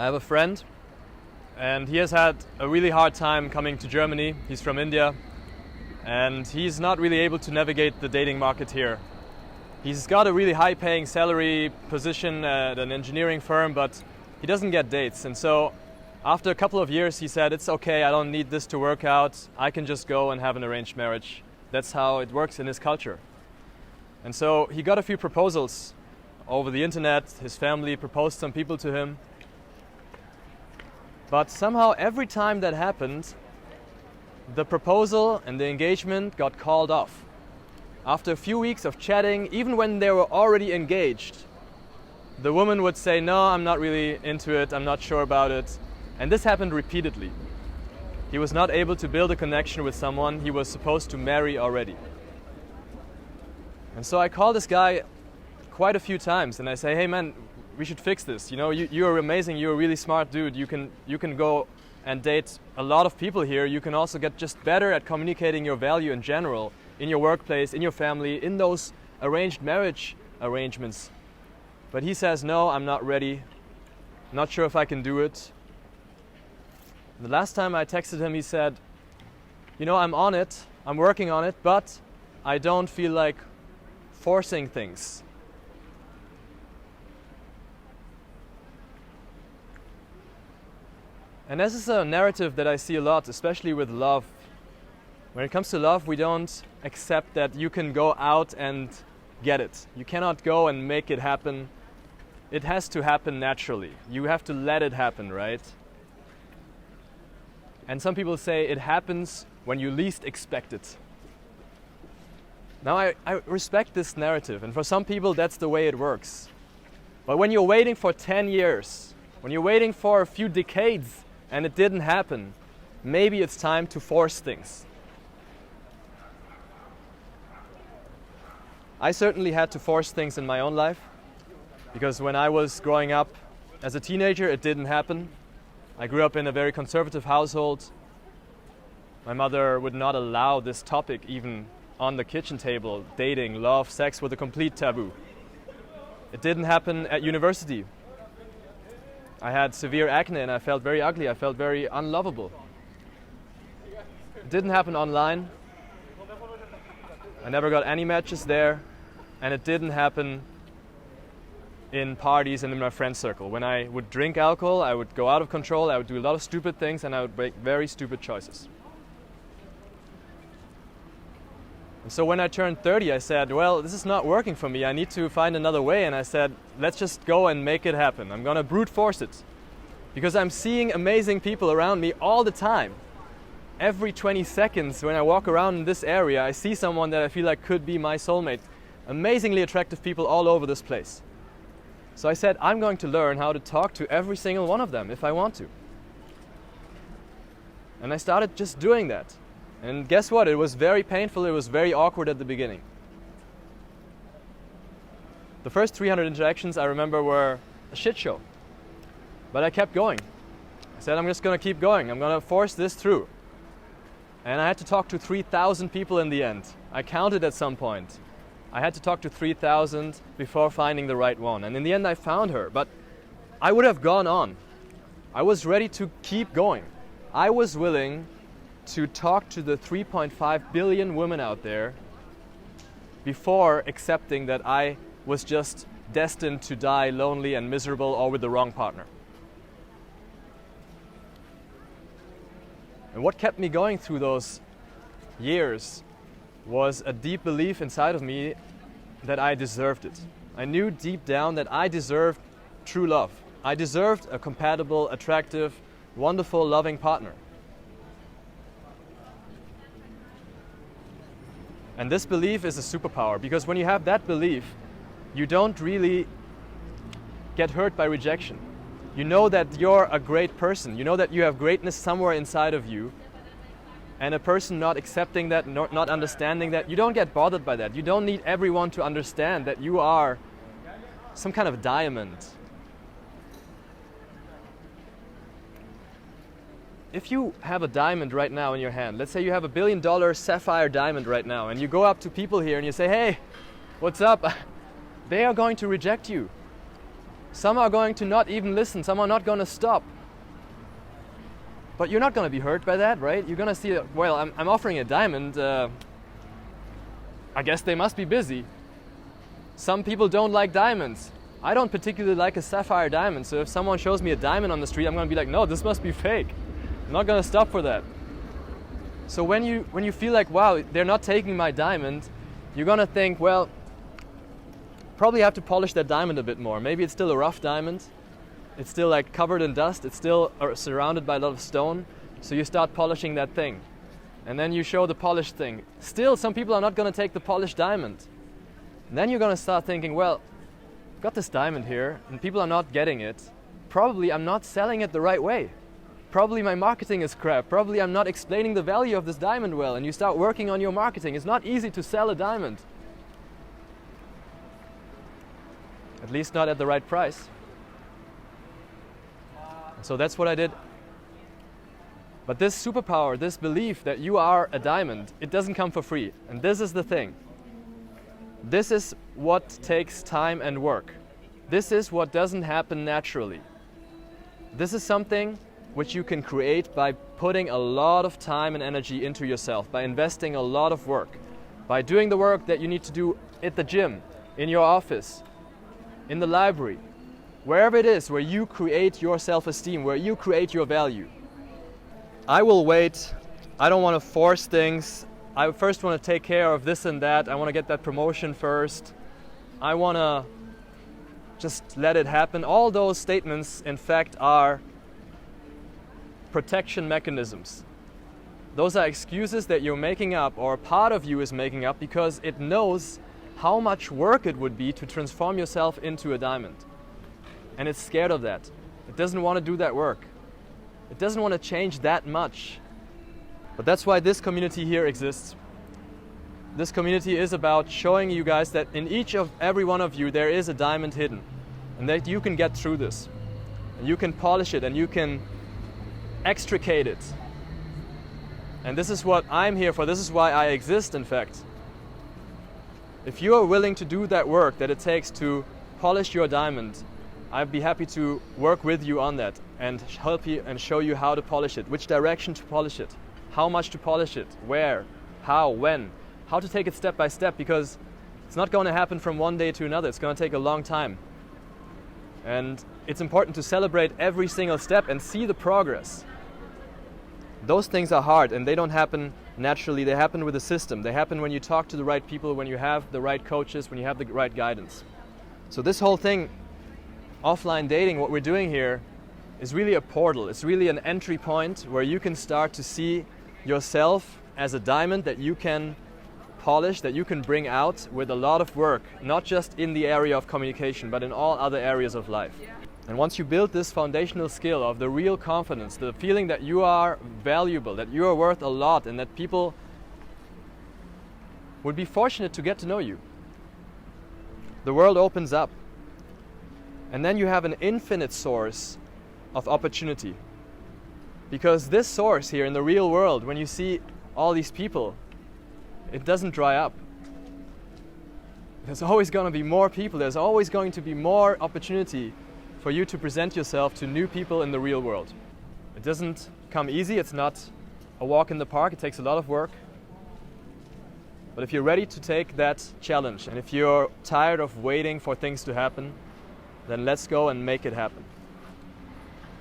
I have a friend, and he has had a really hard time coming to Germany. He's from India, and he's not really able to navigate the dating market here. He's got a really high-paying salary position at an engineering firm, but he doesn't get dates. And so after a couple of years, he said, it's okay, I don't need this to work out. I can just go and have an arranged marriage. That's how it works in his culture. And so he got a few proposals over the internet. His family proposed some people to him. But somehow every time that happened, the proposal and the engagement got called off. After a few weeks of chatting, even when they were already engaged, the woman would say, no, I'm not really into it, I'm not sure about it. And this happened repeatedly. He was not able to build a connection with someone he was supposed to marry already. And so I call this guy quite a few times and I say, hey man, we should fix this. You know, you're amazing, you're a really smart dude. You can go and date a lot of people here. You can also get just better at communicating your value in general, in your workplace, in your family, in those arranged marriage arrangements. But he says, no, I'm not ready. Not sure if I can do it. The last time I texted him, he said, you know, I'm on it, I'm working on it, but I don't feel like forcing things. And this is a narrative that I see a lot, especially with love. When it comes to love, we don't accept that you can go out and get it. You cannot go and make it happen. It has to happen naturally. You have to let it happen, right? And some people say it happens when you least expect it. Now I respect this narrative, and for some people that's the way it works. But when you're waiting for 10 years, when you're waiting for a few decades and it didn't happen, maybe it's time to force things. I certainly had to force things in my own life, because when I was growing up as a teenager, it didn't happen. I grew up in a very conservative household. My mother would not allow this topic even on the kitchen table. Dating, love, sex was a complete taboo. It didn't happen at university. I had severe acne and I felt very ugly. I felt very unlovable. It didn't happen online. I never got any matches there. And it didn't happen in parties and in my friend circle. When I would drink alcohol, I would go out of control, I would do a lot of stupid things, and I would make very stupid choices. And so when I turned 30, I said, well, this is not working for me. I need to find another way. And I said, let's just go and make it happen. I'm going to brute force it. Because I'm seeing amazing people around me all the time. Every 20 seconds when I walk around in this area, I see someone that I feel like could be my soulmate. Amazingly attractive people all over this place. So I said, I'm going to learn how to talk to every single one of them if I want to. And I started just doing that. And guess what? It was very painful, it was very awkward at the beginning. The first 300 interactions I remember were a shit show. But I kept going. I said, I'm just going to keep going. I'm going to force this through. And I had to talk to 3,000 people in the end. I counted at some point. I had to talk to 3,000 before finding the right one. And in the end I found her. But I would have gone on. I was ready to keep going. I was willing to talk to the 3.5 billion women out there before accepting that I was just destined to die lonely and miserable or with the wrong partner. And what kept me going through those years was a deep belief inside of me that I deserved it. I knew deep down that I deserved true love. I deserved a compatible, attractive, wonderful, loving partner. And this belief is a superpower, because when you have that belief, you don't really get hurt by rejection. You know that you're a great person. You know that you have greatness somewhere inside of you. And a person not accepting that, not understanding that, you don't get bothered by that. You don't need everyone to understand that you are some kind of diamond. If you have a diamond right now in your hand, let's say you have $1 billion sapphire diamond right now, and you go up to people here and you say, hey, what's up? They are going to reject you. Some are going to not even listen. Some are not going to stop. But you're not going to be hurt by that, right? You're going to see, well, I'm offering a diamond. I guess they must be busy. Some people don't like diamonds. I don't particularly like a sapphire diamond. So if someone shows me a diamond on the street, I'm going to be like, no, this must be fake. I'm not going to stop for that. So when you feel like, wow, they're not taking my diamond, you're going to think, well, probably have to polish that diamond a bit more. Maybe it's still a rough diamond. It's still like covered in dust. It's still surrounded by a lot of stone. So you start polishing that thing. And then you show the polished thing. Still, some people are not going to take the polished diamond. And then you're going to start thinking, well, I've got this diamond here and people are not getting it. Probably I'm not selling it the right way. Probably my marketing is crap. Probably I'm not explaining the value of this diamond well. And you start working on your marketing. It's not easy to sell a diamond. At least not at the right price. So that's what I did. But this superpower, this belief that you are a diamond, it doesn't come for free. And this is the thing. This is what takes time and work. This is what doesn't happen naturally. This is something which you can create by putting a lot of time and energy into yourself, by investing a lot of work, by doing the work that you need to do at the gym, in your office, in the library, wherever it is where you create your self-esteem, where you create your value. I will wait. I don't want to force things. I first want to take care of this and that. I want to get that promotion first. I want to just let it happen. All those statements, in fact, are protection mechanisms. Those are excuses that you're making up, or part of you is making up, because it knows how much work it would be to transform yourself into a diamond. And it's scared of that. It doesn't want to do that work. It doesn't want to change that much. But that's why this community here exists. This community is about showing you guys that in every one of you there is a diamond hidden, and that you can get through this. And you can polish it and you can extricate it. And this is what I'm here for. This is why I exist, in fact. If you are willing to do that work that it takes to polish your diamond, I'd be happy to work with you on that and help you and show you how to polish it, which direction to polish it, how much to polish it, where, how, when, how to take it step by step, because it's not going to happen from one day to another. It's going to take a long time. And it's important to celebrate every single step and see the progress. Those things are hard and they don't happen naturally. They happen with a system. They happen when you talk to the right people, when you have the right coaches, when you have the right guidance. So this whole thing, offline dating, what we're doing here, is really a portal. It's really an entry point where you can start to see yourself as a diamond that you can polish, that you can bring out with a lot of work, not just in the area of communication, but in all other areas of life. And once you build this foundational skill of the real confidence, the feeling that you are valuable, that you are worth a lot, and that people would be fortunate to get to know you, the world opens up. And then you have an infinite source of opportunity. Because this source here in the real world, when you see all these people, it doesn't dry up. There's always going to be more people. There's always going to be more opportunity for you to present yourself to new people in the real world. It doesn't come easy. It's not a walk in the park. It takes a lot of work. But if you're ready to take that challenge, and if you're tired of waiting for things to happen, then let's go and make it happen.